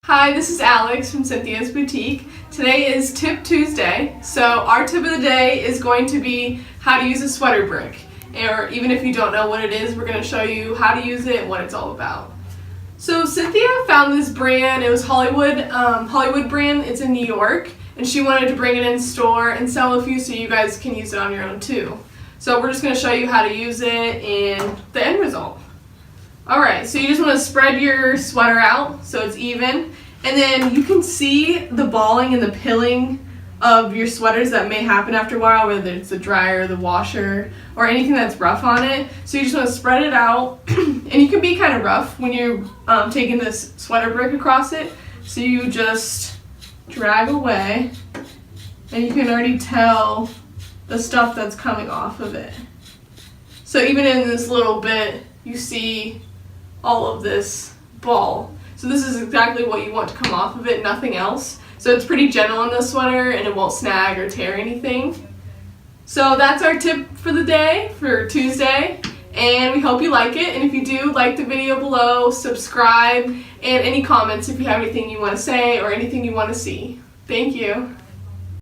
Hi, this is Alex from Cynthia's Boutique. Today is Tip Tuesday, so our tip of the day is going to be how to use a sweater brick. Or even if you don't know what it is, we're going to show you how to use it and what it's all about. So Cynthia found this brand. It was Hollywood brand. It's in New York, and she wanted to bring it in store and sell a few so you guys can use it on your own too. So we're just going to show you how to use it and the end result. Alright, so you just want to spread your sweater out so it's even, and then you can see the balling and the pilling of your sweaters that may happen after a while, whether it's the dryer, the washer, or anything that's rough on it. So you just want to spread it out, and you can be kind of rough when you're taking this sweater brick across it. So you just drag away, and you can already tell the stuff that's coming off of it. So even in this little bit, you see all of this ball. So this is exactly what you want to come off of it, nothing else. So it's pretty gentle on the sweater and it won't snag or tear anything. So that's our tip for the day, for Tuesday, and we hope you like it. And if you do, like the video below, subscribe, and any comments if you have anything you want to say or anything you want to see. Thank you.